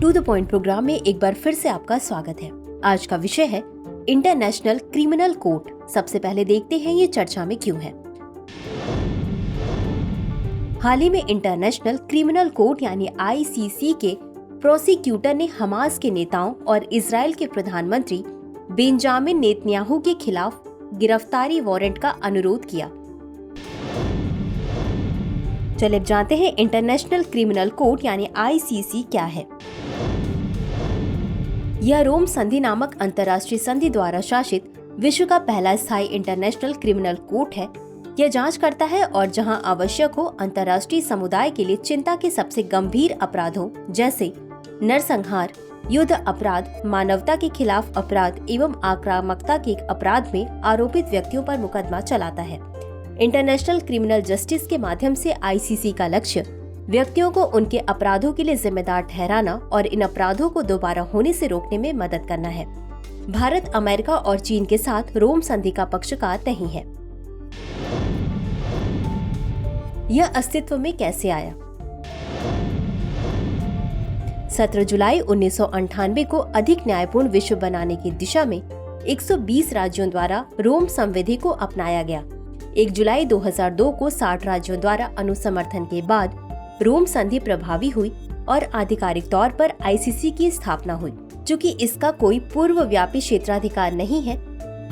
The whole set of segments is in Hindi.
टू द पॉइंट प्रोग्राम में एक बार फिर से आपका स्वागत है। आज का विषय है इंटरनेशनल क्रिमिनल कोर्ट। सबसे पहले देखते हैं ये चर्चा में क्यों है। हाल ही में इंटरनेशनल क्रिमिनल कोर्ट यानी ICC के प्रोसिक्यूटर ने हमास के नेताओं और इजराइल के प्रधानमंत्री बेंजामिन नेतन्याहू के खिलाफ गिरफ्तारी वारंट का अनुरोध किया। चलिए अब जानते हैं इंटरनेशनल क्रिमिनल कोर्ट यानी ICC क्या है। यह रोम संधि नामक अंतर्राष्ट्रीय संधि द्वारा शासित विश्व का पहला स्थायी इंटरनेशनल क्रिमिनल कोर्ट है। यह जांच करता है और जहां आवश्यक हो अंतर्राष्ट्रीय समुदाय के लिए चिंता के सबसे गंभीर अपराधों जैसे नरसंहार, युद्ध अपराध, मानवता के खिलाफ अपराध एवं आक्रामकता के अपराध में आरोपित व्यक्तियों पर मुकदमा चलाता है। इंटरनेशनल क्रिमिनल जस्टिस के माध्यम से ICC का लक्ष्य व्यक्तियों को उनके अपराधों के लिए जिम्मेदार ठहराना और इन अपराधों को दोबारा होने से रोकने में मदद करना है। भारत, अमेरिका और चीन के साथ रोम संधि का पक्षकार नहीं है। यह अस्तित्व में कैसे आया? 17 जुलाई 1998 को अधिक न्यायपूर्ण विश्व बनाने की दिशा में 120 राज्यों द्वारा रोम संविधि को अपनाया गया। 1 जुलाई 2002 को 60 राज्यों द्वारा अनुसमर्थन के बाद रोम संधि प्रभावी हुई और आधिकारिक तौर पर ICC की स्थापना हुई। चूँकि इसका कोई पूर्वव्यापी क्षेत्राधिकार नहीं है,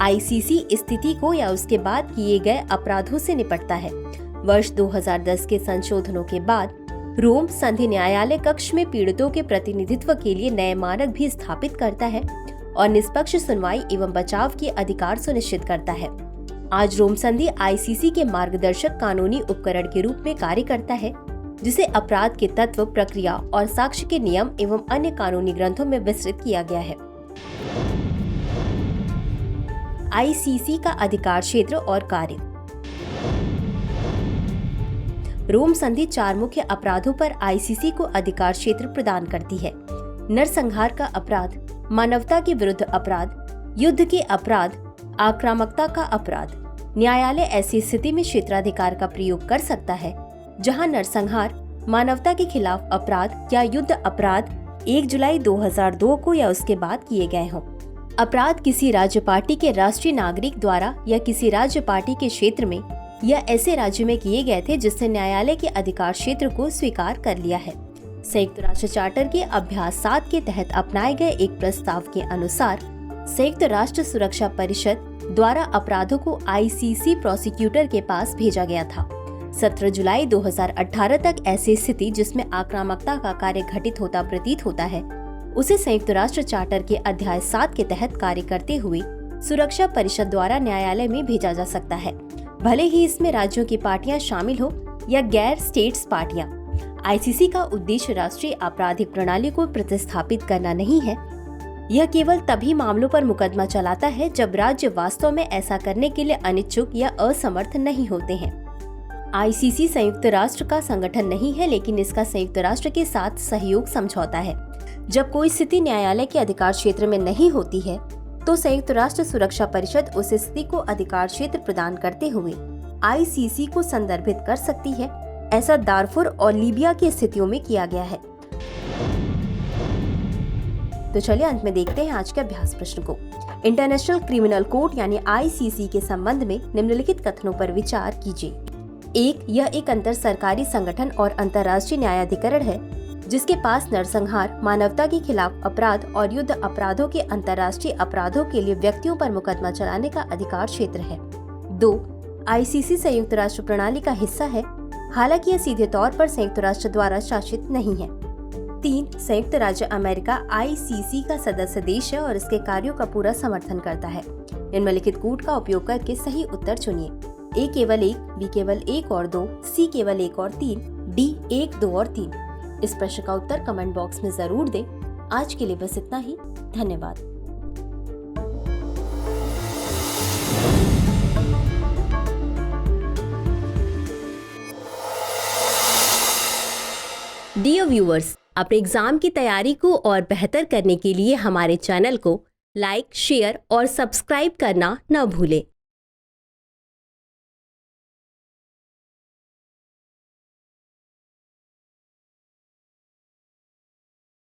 ICC स्थिति को या उसके बाद किए गए अपराधों से निपटता है। वर्ष 2010 के संशोधनों के बाद रोम संधि न्यायालय कक्ष में पीड़ितों के प्रतिनिधित्व के लिए नए मानक भी स्थापित करता है और निष्पक्ष सुनवाई एवं बचाव के अधिकार सुनिश्चित करता है। आज रोम संधि ICC के मार्गदर्शक कानूनी उपकरण के रूप में कार्य करता है, जिसे अपराध के तत्व, प्रक्रिया और साक्ष्य के नियम एवं अन्य कानूनी ग्रंथों में विस्तृत किया गया है। ICC का अधिकार क्षेत्र और कार्य। रोम संधि 4 मुख्य अपराधों पर ICC को अधिकार क्षेत्र प्रदान करती है। नरसंहार का अपराध, मानवता के विरुद्ध अपराध, युद्ध के अपराध, आक्रामकता का अपराध। न्यायालय ऐसी स्थिति में क्षेत्राधिकार का प्रयोग कर सकता है जहां नरसंहार, मानवता के खिलाफ अपराध या युद्ध अपराध 1 जुलाई 2002 को या उसके बाद किए गए हों। अपराध किसी राज्य पार्टी के राष्ट्रीय नागरिक द्वारा या किसी राज्य पार्टी के क्षेत्र में या ऐसे राज्य में किए गए थे जिसने न्यायालय के अधिकार क्षेत्र को स्वीकार कर लिया है। संयुक्त राष्ट्र चार्टर के अभ्यास 7 के तहत अपनाए गए एक प्रस्ताव के अनुसार संयुक्त राष्ट्र सुरक्षा परिषद द्वारा अपराधों को ICC प्रोसिक्यूटर के पास भेजा गया था। 17 जुलाई 2018 तक ऐसी स्थिति जिसमें आक्रामकता का कार्य घटित होता प्रतीत होता है, उसे संयुक्त राष्ट्र चार्टर के अध्याय 7 के तहत कार्य करते हुए सुरक्षा परिषद द्वारा न्यायालय में भेजा जा सकता है, भले ही इसमें राज्यों की पार्टियां शामिल हो या गैर स्टेट्स पार्टियां। ICC का उद्देश्य राष्ट्रीय आपराधिक प्रणाली को प्रतिस्थापित करना नहीं है। यह केवल तभी मामलों पर मुकदमा चलाता है जब राज्य वास्तव में ऐसा करने के लिए अनिच्छुक या असमर्थ नहीं होते हैं। ICC संयुक्त राष्ट्र का संगठन नहीं है, लेकिन इसका संयुक्त राष्ट्र के साथ सहयोग समझौता है। जब कोई स्थिति न्यायालय के अधिकार क्षेत्र में नहीं होती है, तो संयुक्त राष्ट्र सुरक्षा परिषद उस स्थिति को अधिकार क्षेत्र प्रदान करते हुए ICC को संदर्भित कर सकती है। ऐसा दारफुर और लीबिया की स्थितियों में किया गया है। तो चलिए अंत में देखते हैं आज के अभ्यास प्रश्न को। इंटरनेशनल क्रिमिनल कोर्ट यानी ICC के संबंध में निम्नलिखित कथनों पर विचार कीजिए। 1. यह एक अंतर सरकारी संगठन और अंतर्राष्ट्रीय न्यायाधिकरण है जिसके पास नरसंहार, मानवता के खिलाफ अपराध और युद्ध अपराधों के अंतर्राष्ट्रीय अपराधों के लिए व्यक्तियों पर मुकदमा चलाने का अधिकार क्षेत्र है। 2. ICC संयुक्त राष्ट्र प्रणाली का हिस्सा है, हालांकि यह सीधे तौर पर संयुक्त राष्ट्र द्वारा शासित नहीं है। 3. संयुक्त राज्य अमेरिका ICC का सदस्य देश है और इसके कार्यों का पूरा समर्थन करता है। निम्नलिखित कूट का उपयोग करके सही उत्तर चुनिए। A केवल 1, B केवल 1 और 2, C केवल 1 और 3, D 1, 2 और 3। इस प्रश्न का उत्तर कमेंट बॉक्स में जरूर दें। आज के लिए बस इतना ही। धन्यवाद। डियर व्यूअर्स, अपने एग्जाम की तैयारी को और बेहतर करने के लिए हमारे चैनल को लाइक, शेयर और सब्सक्राइब करना न भूलें।